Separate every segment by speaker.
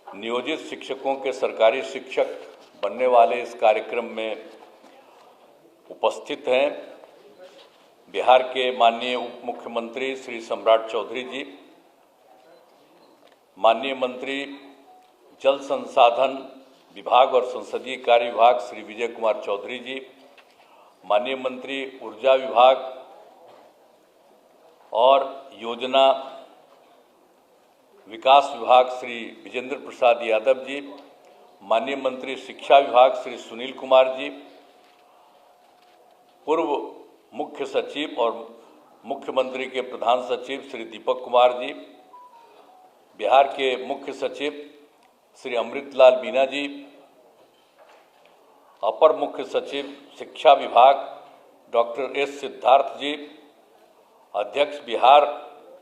Speaker 1: नियोजित शिक्षकों के सरकारी शिक्षक बनने वाले इस कार्यक्रम में उपस्थित हैं बिहार के माननीय उप मुख्यमंत्री श्री सम्राट चौधरी जी, माननीय मंत्री जल संसाधन विभाग और संसदीय कार्य विभाग श्री विजय कुमार चौधरी जी, माननीय मंत्री ऊर्जा विभाग और योजना विकास विभाग श्री विजेंद्र प्रसाद यादव जी, माननीय मंत्री शिक्षा विभाग श्री सुनील कुमार जी, पूर्व मुख्य सचिव और मुख्यमंत्री के प्रधान सचिव श्री दीपक कुमार जी, बिहार के मुख्य सचिव श्री अमृतलाल मीना जी, अपर मुख्य सचिव शिक्षा विभाग डॉक्टर एस सिद्धार्थ जी, अध्यक्ष बिहार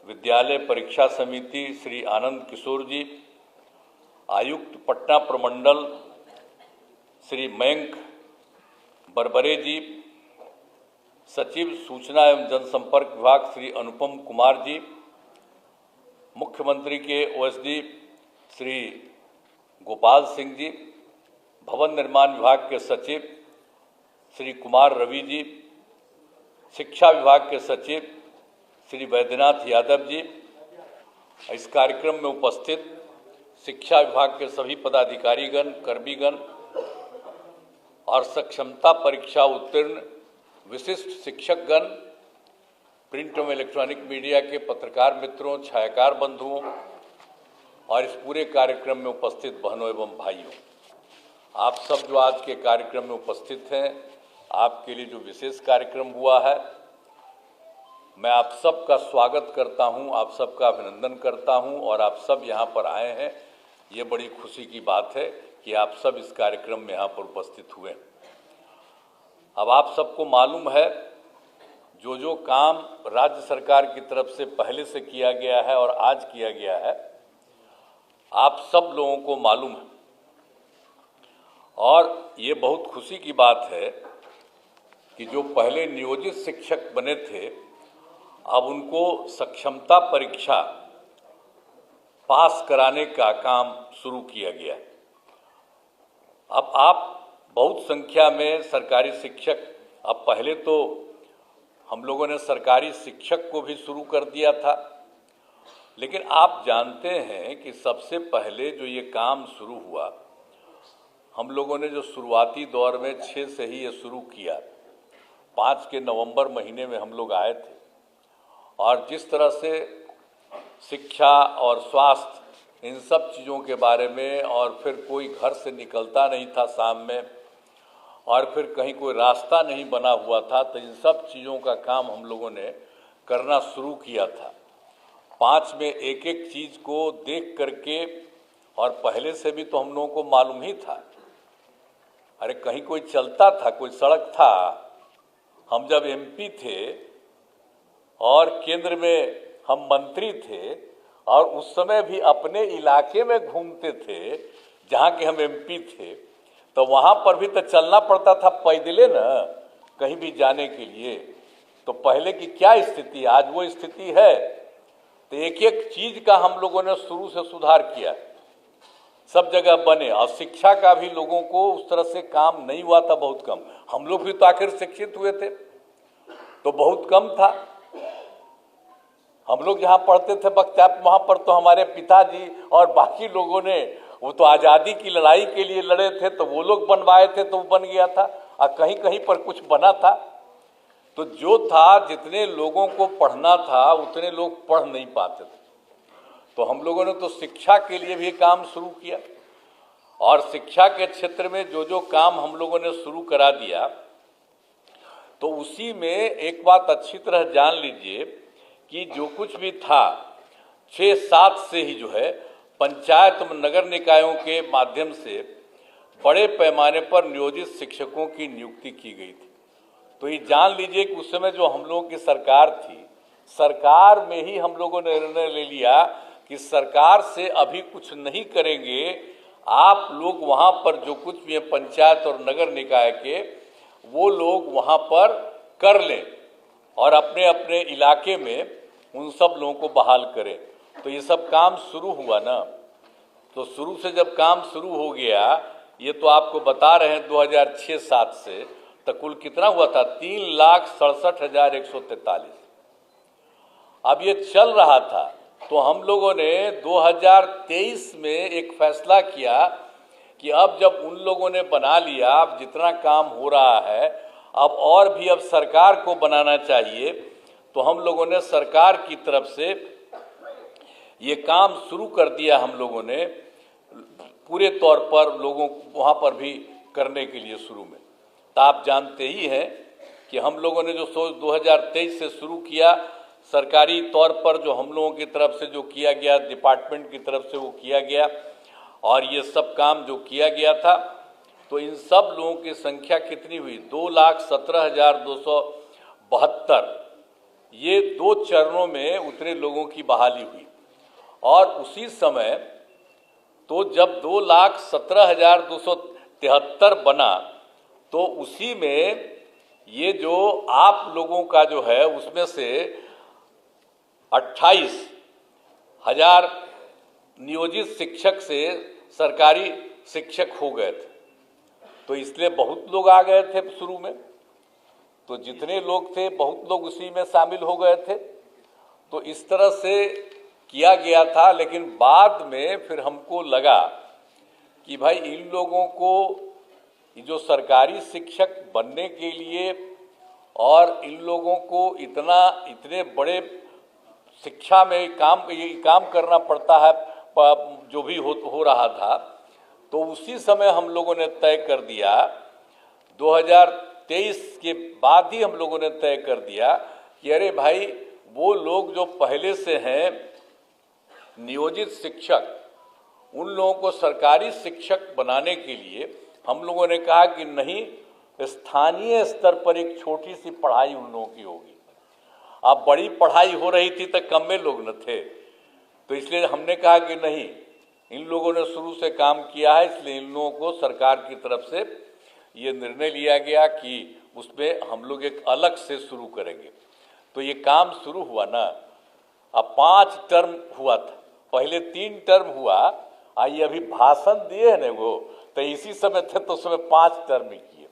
Speaker 1: विद्यालय परीक्षा समिति श्री आनंद किशोर जी, आयुक्त पटना प्रमंडल श्री मयंक बरबरे जी, सचिव सूचना एवं जनसंपर्क विभाग श्री अनुपम कुमार जी, मुख्यमंत्री के ओएसडी श्री गोपाल सिंह जी, भवन निर्माण विभाग के सचिव श्री कुमार रवि जी, शिक्षा विभाग के सचिव श्री वैद्यनाथ यादव जी, इस कार्यक्रम में उपस्थित शिक्षा विभाग के सभी पदाधिकारीगण, कर्मीगण और सक्षमता परीक्षा उत्तीर्ण विशिष्ट शिक्षकगण, प्रिंट एवं इलेक्ट्रॉनिक मीडिया के पत्रकार मित्रों, छायाकार बंधुओं और इस पूरे कार्यक्रम में उपस्थित बहनों एवं भाइयों, आप सब जो आज के कार्यक्रम में उपस्थित हैं, आपके लिए जो विशेष कार्यक्रम हुआ है, मैं आप सबका स्वागत करता हूं, आप सबका अभिनंदन करता हूं और आप सब यहां पर आए हैं। ये बड़ी खुशी की बात है कि आप सब इस कार्यक्रम में यहां पर उपस्थित हुए। अब आप सबको मालूम है जो काम राज्य सरकार की तरफ से पहले से किया गया है और आज किया गया है, आप सब लोगों को मालूम है और ये बहुत खुशी की बात है कि जो पहले नियोजित शिक्षक बने थे, अब उनको सक्षमता परीक्षा पास कराने का काम शुरू किया गया। अब आप बहुत संख्या में सरकारी शिक्षक, अब पहले तो हम लोगों ने सरकारी शिक्षक को भी शुरू कर दिया था, लेकिन आप जानते हैं कि सबसे पहले जो ये काम शुरू हुआ, हम लोगों ने जो शुरुआती दौर में 6 से ही ये शुरू किया। 5 के नवंबर महीने में हम लोग आए थे और जिस तरह से शिक्षा और स्वास्थ्य इन सब चीज़ों के बारे में, और फिर कोई घर से निकलता नहीं था शाम में, और फिर कहीं कोई रास्ता नहीं बना हुआ था, तो इन सब चीज़ों का काम हम लोगों ने करना शुरू किया था। 5 में एक एक चीज़ को देख करके, और पहले से भी तो हम लोगों को मालूम ही था, अरे कहीं कोई चलता था, कोई सड़क था। हम जब एमपी थे और केंद्र में हम मंत्री थे और उस समय भी अपने इलाके में घूमते थे जहाँ के हम एमपी थे, तो वहाँ पर भी तो चलना पड़ता था पैदले न, कहीं भी जाने के लिए। तो पहले की क्या स्थिति, आज वो स्थिति है। तो एक एक चीज़ का हम लोगों ने शुरू से सुधार किया, सब जगह बने। और शिक्षा का भी लोगों को उस तरह से काम नहीं हुआ था, बहुत कम। हम लोग भी तो आखिर शिक्षित हुए थे, तो बहुत कम था। हम लोग जहाँ पढ़ते थे बख्तियार, वहाँ पर तो हमारे पिताजी और बाकी लोगों ने, वो तो आज़ादी की लड़ाई के लिए लड़े थे, तो वो लोग बनवाए थे, तो वो बन गया था। और कहीं कहीं पर कुछ बना था। तो जो था, जितने लोगों को पढ़ना था उतने लोग पढ़ नहीं पाते थे, तो हम लोगों ने तो शिक्षा के लिए भी काम शुरू किया। और शिक्षा के क्षेत्र में जो काम हम लोगों ने शुरू करा दिया, तो उसी में एक बात अच्छी तरह जान लीजिए कि जो कुछ भी था 6-7 से ही जो है पंचायत व नगर निकायों के माध्यम से बड़े पैमाने पर नियोजित शिक्षकों की नियुक्ति की गई थी। तो ये जान लीजिए कि उस समय जो हम लोगों की सरकार थी, सरकार में ही हम लोगों ने निर्णय ले लिया कि सरकार से अभी कुछ नहीं करेंगे, आप लोग वहाँ पर जो कुछ भी है पंचायत और नगर निकाय के, वो लोग वहाँ पर कर लें और अपने अपने इलाके में उन सब लोगों को बहाल करें। तो ये सब काम शुरू हुआ ना, तो शुरू से जब काम शुरू हो गया, ये तो आपको बता रहे हैं 2006-07 से, तो कुल कितना हुआ था? 3,67,143। अब ये चल रहा था, तो हम लोगों ने 2023 में एक फैसला किया कि अब जब उन लोगों ने बना लिया, अब जितना काम हो रहा है अब सरकार को बनाना चाहिए। तो हम लोगों ने सरकार की तरफ से ये काम शुरू कर दिया, हम लोगों ने पूरे तौर पर लोगों को वहाँ पर भी करने के लिए शुरू में। तो आप जानते ही हैं कि हम लोगों ने जो 2023 से शुरू किया, सरकारी तौर पर जो हम लोगों की तरफ से जो किया गया, डिपार्टमेंट की तरफ से वो किया गया, और ये सब काम जो किया गया था, तो इन सब लोगों की संख्या कितनी हुई? 2,17,272। ये 2 चरणों में उतने लोगों की बहाली हुई। और उसी समय तो जब 2,17,273 बना, तो उसी में ये जो आप लोगों का जो है, उसमें से 28,000 नियोजित शिक्षक से सरकारी शिक्षक हो गए थे। तो इसलिए बहुत लोग आ गए थे शुरू में, तो जितने लोग थे बहुत लोग उसी में शामिल हो गए थे। तो इस तरह से किया गया था। लेकिन बाद में फिर हमको लगा कि भाई इन लोगों को जो सरकारी शिक्षक बनने के लिए और इन लोगों को इतने बड़े शिक्षा में काम करना पड़ता है, जो भी हो रहा था, तो उसी समय हम लोगों ने तय कर दिया, 2023 के बाद ही हम लोगों ने तय कर दिया कि अरे भाई वो लोग जो पहले से हैं नियोजित शिक्षक, उन लोगों को सरकारी शिक्षक बनाने के लिए हम लोगों ने कहा कि नहीं, स्थानीय स्तर पर एक छोटी सी पढ़ाई उन लोगों की होगी। अब बड़ी पढ़ाई हो रही थी तो कम में लोग न थे, तो इसलिए हमने कहा कि नहीं, इन लोगों ने शुरू से काम किया है, इसलिए इन लोगों को सरकार की तरफ से ये निर्णय लिया गया कि उसमें हम लोग एक अलग से शुरू करेंगे। तो ये काम शुरू हुआ ना, अब 5 टर्म हुआ था, पहले 3 टर्म हुआ, ये अभी भाषण दिए हैं ना वो, तो इसी समय थे तो उसमें 5 टर्म ही किए,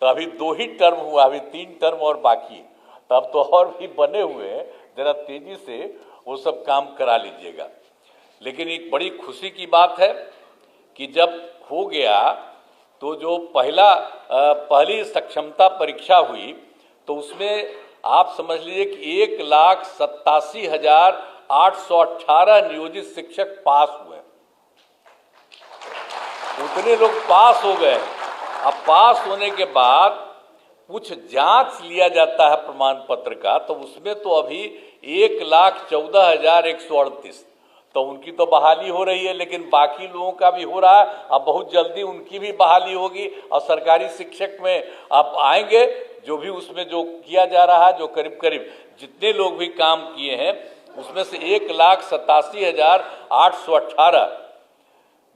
Speaker 1: तो अभी 2 ही टर्म हुआ, अभी 3 टर्म और बाकी। तब तो और भी बने हुए हैं, जरा तेजी से वो सब काम करा लीजिएगा। लेकिन एक बड़ी खुशी की बात है कि जब हो गया तो जो पहली सक्षमता परीक्षा हुई, तो उसमें आप समझ लीजिए कि 1,87,818 नियोजित शिक्षक पास हुए। उतने लोग पास हो गए। अब पास होने के बाद कुछ जांच लिया जाता है प्रमाण पत्र का, तो उसमें तो अभी 1,14,138, तो उनकी तो बहाली हो रही है, लेकिन बाकी लोगों का भी हो रहा है। अब बहुत जल्दी उनकी भी बहाली होगी और सरकारी शिक्षक में आप आएंगे, जो भी उसमें जो किया जा रहा है, जो करीब करीब जितने लोग भी काम किए हैं, उसमें से 1,87,818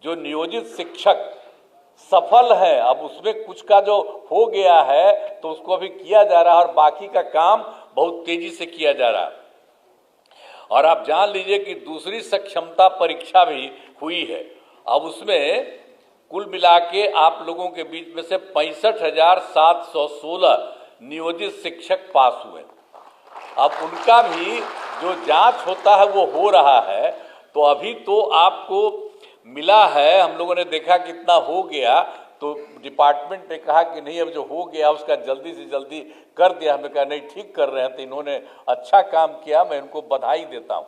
Speaker 1: जो नियोजित शिक्षक सफल है। अब उसमें कुछ का जो हो गया है तो उसको अभी किया जा रहा है, और बाकी का काम बहुत तेजी से किया जा रहा है। और आप जान लीजिए कि दूसरी सक्षमता परीक्षा भी हुई है। अब उसमें कुल मिला के आप लोगों के बीच में से 65,716 नियोजित शिक्षक पास हुए। अब उनका भी जो जांच होता है वो हो रहा है। तो अभी तो आपको मिला है, हम लोगों ने देखा कितना हो गया, तो डिपार्टमेंट ने कहा कि नहीं, अब जो हो गया उसका जल्दी से जल्दी कर दिया। हमने कहा नहीं, ठीक कर रहे हैं, तो इन्होंने अच्छा काम किया, मैं इनको बधाई देता हूँ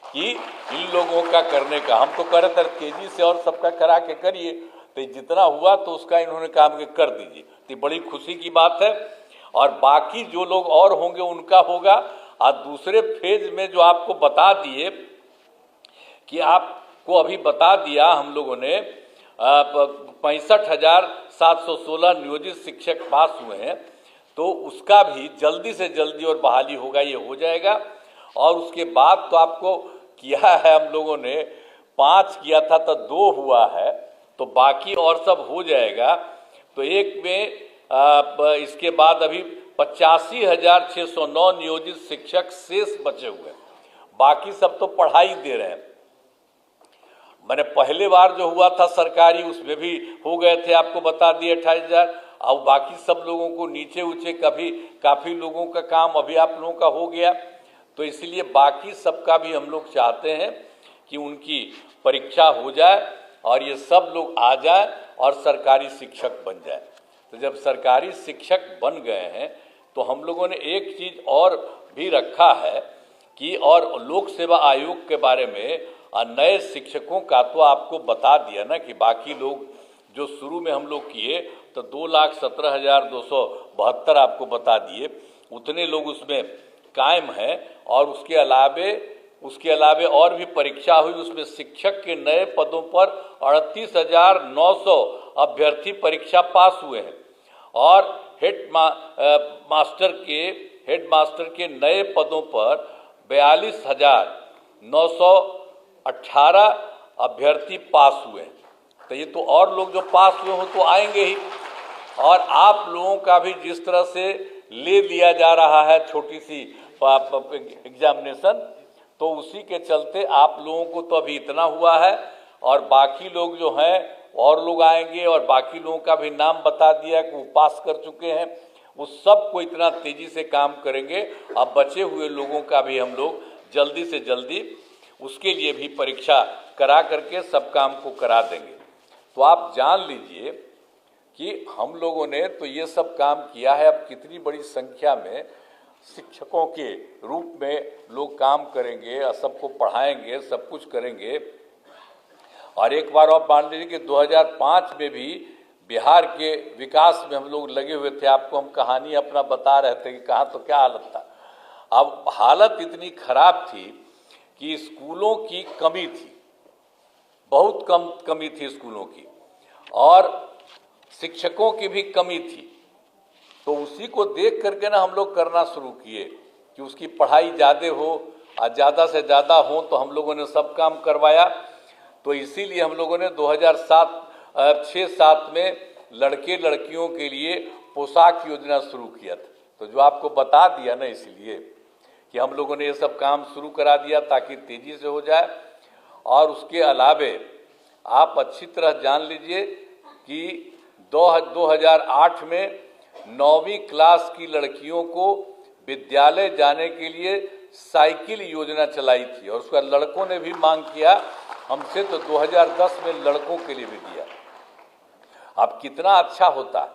Speaker 1: कि इन लोगों का करने का। हम तो कर रहे थे तेजी से और सबका करा के करिए, तो जितना हुआ तो उसका इन्होंने काम के कर दीजिए, तो बड़ी खुशी की बात है। और बाकी जो लोग और होंगे उनका होगा। और दूसरे फेज में जो आपको बता दिए कि आपको अभी बता दिया हम लोगों ने 65,716 नियोजित शिक्षक पास हुए हैं, तो उसका भी जल्दी से जल्दी और बहाली होगा, ये हो जाएगा। और उसके बाद तो आपको किया है हम लोगों ने 5 किया था तो 2 हुआ है, तो बाकी और सब हो जाएगा। तो एक में इसके बाद अभी 85,609 नियोजित शिक्षक शेष बचे हुए हैं, बाकी सब तो पढ़ाई दे रहे हैं। मैंने पहले बार जो हुआ था सरकारी, उसमें भी हो गए थे, आपको बता दिए 28,000। अब बाकी सब लोगों को नीचे ऊंचे काफ़ी लोगों का काम अभी आप लोगों का हो गया, तो इसलिए बाकी सबका भी हम लोग चाहते हैं कि उनकी परीक्षा हो जाए और ये सब लोग आ जाए और सरकारी शिक्षक बन जाए। तो जब सरकारी शिक्षक बन गए हैं तो हम लोगों ने एक चीज़ और भी रखा है कि और लोक सेवा आयोग के बारे में नए शिक्षकों का तो आपको बता दिया ना कि बाकी लोग जो शुरू में हम लोग किए तो 2,17,272 आपको बता दिए, उतने लोग उसमें कायम हैं। और उसके अलावे और भी परीक्षा हुई, उसमें शिक्षक के नए पदों पर 38,900 अभ्यर्थी परीक्षा पास हुए हैं और हेड मास्टर के नए पदों पर 42,918 अभ्यर्थी पास हुए हैं। तो ये तो और लोग जो पास हुए हो तो आएंगे ही, और आप लोगों का भी जिस तरह से ले लिया जा रहा है छोटी सी एग्जामिनेशन, तो उसी के चलते आप लोगों को तो अभी इतना हुआ है और बाकी लोग जो हैं और लोग आएंगे और बाकी लोगों का भी नाम बता दिया कि वो पास कर चुके हैं, वो सबको इतना तेजी से काम करेंगे। अब बचे हुए लोगों का भी हम लोग जल्दी से जल्दी उसके लिए भी परीक्षा करा करके सब काम को करा देंगे। तो आप जान लीजिए कि हम लोगों ने तो ये सब काम किया है। अब कितनी बड़ी संख्या में शिक्षकों के रूप में लोग काम करेंगे और सबको पढ़ाएंगे, सब कुछ करेंगे। और एक बार और मान लीजिए कि 2005 में भी बिहार के विकास में हम लोग लगे हुए थे, आपको हम कहानी अपना बता रहे थे कि कहाँ तो क्या हालत था। अब हालत इतनी खराब थी कि स्कूलों की कमी थी, बहुत कमी थी स्कूलों की, और शिक्षकों की भी कमी थी। तो उसी को देख करके ना हम लोग करना शुरू किए कि उसकी पढ़ाई ज़्यादा हो और ज़्यादा से ज़्यादा हो, तो हम लोगों ने सब काम करवाया। तो इसीलिए हम लोगों ने 2006-7 में लड़के लड़कियों के लिए पोशाक योजना शुरू किया था। तो जो आपको बता दिया ना, इसलिए कि हम लोगों ने ये सब काम शुरू करा दिया ताकि तेज़ी से हो जाए। और उसके अलावे आप अच्छी तरह जान लीजिए कि 2008 में 9वीं क्लास की लड़कियों को विद्यालय जाने के लिए साइकिल योजना चलाई थी, और उसका लड़कों ने भी मांग किया हमसे, तो 2010 में लड़कों के लिए भी दिया। अब कितना अच्छा होता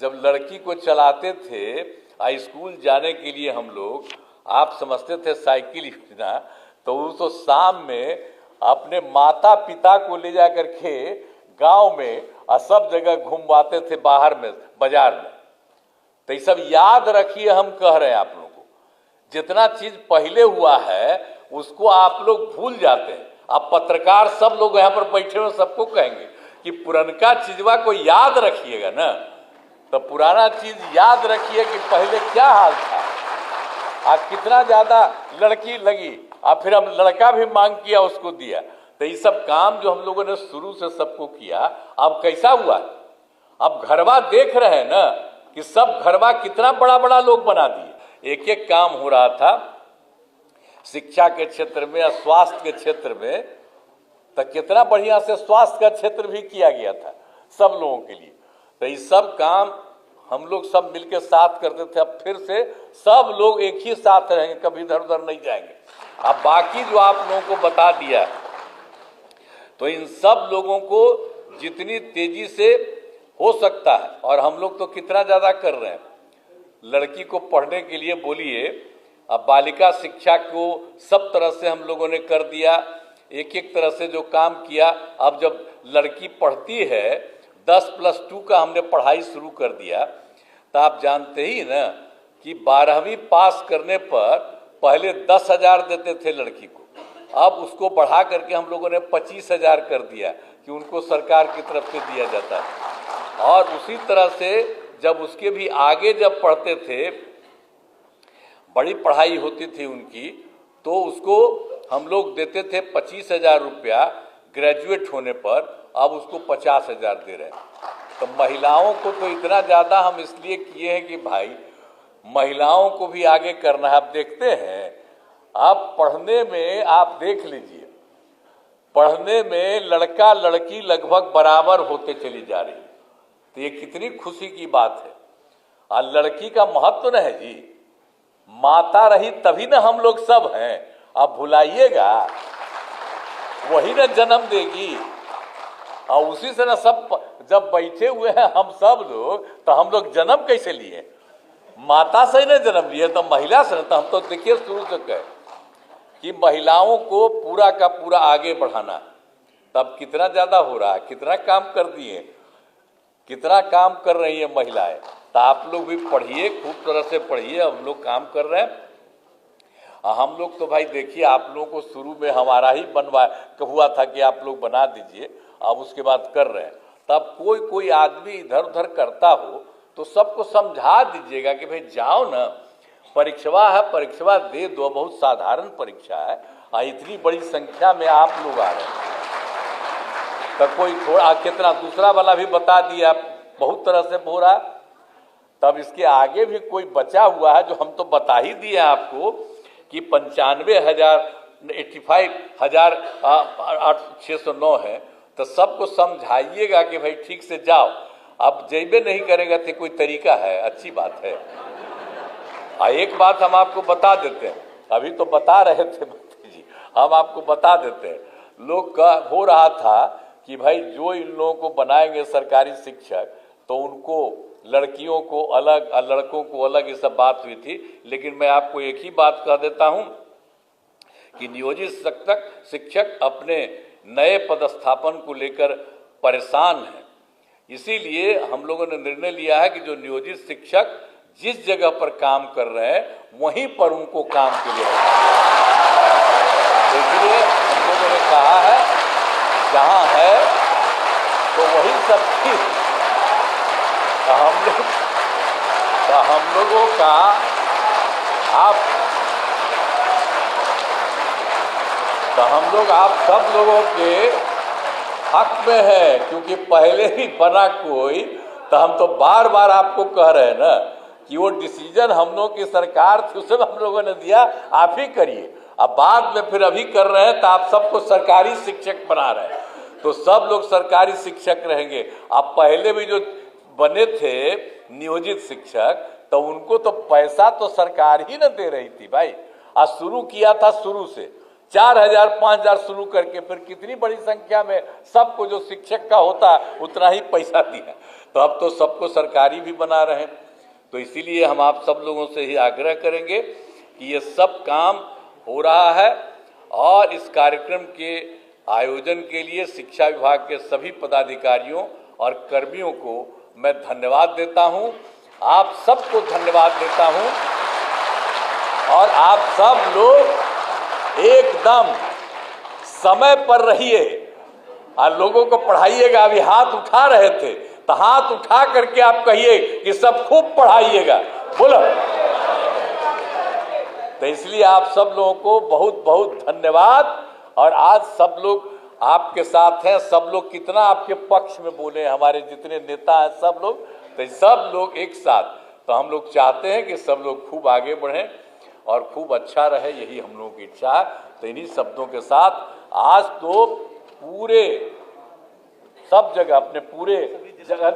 Speaker 1: जब लड़की को चलाते थे स्कूल जाने के लिए हम लोग, आप समझते थे साइकिल योजना, तो वो तो शाम में अपने माता पिता को ले जा करके गांव में और सब जगह घुमवाते थे बाहर में, बाजार में। तो ये सब याद रखिए, हम कह रहे हैं आप लोगों को, जितना चीज पहले हुआ है उसको आप लोग भूल जाते हैं। अब पत्रकार सब लोग यहाँ पर बैठे हुए सबको कहेंगे कि पुरनका चीजवा को याद रखिएगा ना, तो पुराना चीज याद रखिए कि पहले क्या हाल था, आज कितना ज्यादा लड़की लगी, और फिर हम लड़का भी मांग किया उसको दिया। तो ये सब काम जो हम लोगों ने शुरू से सबको किया, अब कैसा हुआ, अब घरवा देख रहे हैं ना कि सब घरवा कितना बड़ा बड़ा लोग बना दिए। एक एक काम हो रहा था शिक्षा के क्षेत्र में, स्वास्थ्य के क्षेत्र में, तो कितना बढ़िया से स्वास्थ्य का क्षेत्र भी किया गया था सब लोगों के लिए। तो ये सब काम हम लोग सब मिलकर साथ करते थे। अब फिर से सब लोग एक ही साथ रहेंगे, कभी इधर उधर नहीं जाएंगे। अब बाकी जो आप लोगों को बता दिया, तो इन सब लोगों को जितनी तेजी से हो सकता है, और हम लोग तो कितना ज़्यादा कर रहे हैं, लड़की को पढ़ने के लिए बोलिए, अब बालिका शिक्षा को सब तरह से हम लोगों ने कर दिया, एक एक तरह से जो काम किया। अब जब लड़की पढ़ती है 10+2 का हमने पढ़ाई शुरू कर दिया, तो आप जानते ही ना कि 12वीं पास करने पर पहले 10,000 देते थे लड़की को, अब उसको बढ़ा करके हम लोगों ने 25,000 कर दिया कि उनको सरकार की तरफ से दिया जाता है। और उसी तरह से जब उसके भी आगे जब पढ़ते थे, बड़ी पढ़ाई होती थी उनकी, तो उसको हम लोग देते थे 25,000 रुपया ग्रेजुएट होने पर, अब उसको 50,000 दे रहे हैं। तो महिलाओं को तो इतना ज़्यादा हम इसलिए किए हैं कि भाई महिलाओं को भी आगे करना है। आप देखते हैं, आप पढ़ने में आप देख लीजिए, पढ़ने में लड़का लड़की लगभग बराबर होते चली जा रही है। तो ये कितनी खुशी की बात है। और लड़की का महत्व न है जी, माता रही तभी ना हम लोग सब हैं। आप भुलाइएगा, वही ना जन्म देगी, और उसी से ना सब जब बैठे हुए हैं हम सब लोग, तो हम लोग जन्म कैसे लिए? माता से ही ना जन्म लिए, तो महिला से। तो हम तो देखिए शुरू से कहे कि महिलाओं को पूरा का पूरा आगे बढ़ाना, तब कितना ज्यादा हो रहा है, कितना काम कर दिए, कितना काम कर रही है महिलाएं। तो आप लोग भी पढ़िए, खूब तरह से पढ़िए। हम लोग काम कर रहे हैं। हम लोग तो भाई देखिए, आप लोगों को शुरू में हमारा ही हुआ था कि आप लोग बना दीजिए, अब उसके बाद कर रहे हैं। तब कोई आदमी इधर उधर करता हो तो सबको समझा दीजिएगा कि भाई जाओ ना, परीक्षा है, परीक्षा दे दो, बहुत साधारण परीक्षा है, और इतनी बड़ी संख्या में आप लोग आ रहे हैं। तो कोई थोड़ा कितना दूसरा वाला भी बता दिया, बहुत तरह से हो रहा। तब इसके आगे भी कोई बचा हुआ है जो हम तो बता ही दिए आपको कि 95,609 है। तो सबको समझाइएगा कि भाई ठीक से जाओ। अब जैबे नहीं करेगा तो कोई तरीका है? अच्छी बात है। एक बात हम आपको बता देते हैं, अभी तो बता रहे थे जी, हम आपको बता देते हैं। लोग का हो रहा था कि भाई जो इन लोगों को बनाएंगे सरकारी शिक्षक, तो उनको लड़कियों को अलग और लड़कों को अलग, ये सब बात हुई थी। लेकिन मैं आपको एक ही बात कह देता हूं कि नियोजित शिक्षक अपने नए पदस्थापन को लेकर परेशान हैं। इसीलिए हम लोगों ने निर्णय लिया है कि जो नियोजित शिक्षक जिस जगह पर काम कर रहे हैं, वहीं पर उनको काम के लिए इसलिए हम लोगों ने कहा है जहां है तो वही सब चीज। हम लोगों का हम लोग आप सब लोगों के हक में है, क्योंकि पहले ही बना कोई। तो हम तो बार बार आपको कह रहे हैं ना कि वो डिसीजन हम लोग की सरकार थी, उसे हम लोगों ने दिया, आप ही करिए। अब बाद में फिर अभी कर रहे हैं तो आप सबको सरकारी शिक्षक बना रहे हैं, तो सब लोग सरकारी शिक्षक रहेंगे। आप पहले भी जो बने थे नियोजित शिक्षक, तो उनको तो पैसा तो सरकार ही न दे रही थी भाई। आज शुरू किया था, शुरू से 4,000 5,000 शुरू करके फिर कितनी बड़ी संख्या में सबको जो शिक्षक का होता है उतना ही पैसा दिया। तो अब तो सबको सरकारी भी बना रहे हैं। तो इसीलिए हम आप सब लोगों से ही आग्रह करेंगे कि ये सब काम हो रहा है। और इस कार्यक्रम के आयोजन के लिए शिक्षा विभाग के सभी पदाधिकारियों और कर्मियों को मैं धन्यवाद देता हूं, आप सबको धन्यवाद देता हूं। और आप सब लोग एकदम समय पर रहिए और लोगों को पढ़ाइएगा। अभी हाथ उठा रहे थे, तो हाथ उठा करके आप कहिए कि सब खूब पढ़ाइएगा, बोलो। तो इसलिए आप सब लोगों को बहुत बहुत धन्यवाद। और आज सब लोग आपके साथ हैं, सब लोग कितना आपके पक्ष में बोले, हमारे जितने नेता हैं सब लोग, तो सब लोग एक साथ। तो हम लोग चाहते हैं कि सब लोग खूब आगे बढ़ें और खूब अच्छा रहे, यही हम लोगों की इच्छा है। तो इन्हीं शब्दों के साथ आज तो पूरे सब जगह, अपने पूरे जगह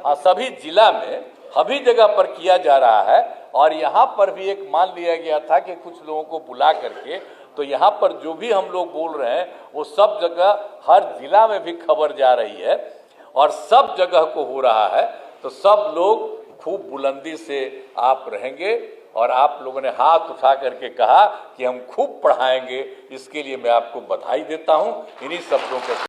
Speaker 1: हाँ सभी जिला में सभी जगह पर किया जा रहा है। और यहाँ पर भी एक मान लिया गया था कि कुछ लोगों को बुला करके, तो यहाँ पर जो भी हम लोग बोल रहे हैं वो सब जगह हर जिला में भी खबर जा रही है और सब जगह को हो रहा है। तो सब लोग खूब बुलंदी से आप रहेंगे। और आप लोगों ने हाथ उठा करके कहा कि हम खूब पढ़ाएंगे, इसके लिए मैं आपको बधाई देता हूं। इन्हीं शब्दों के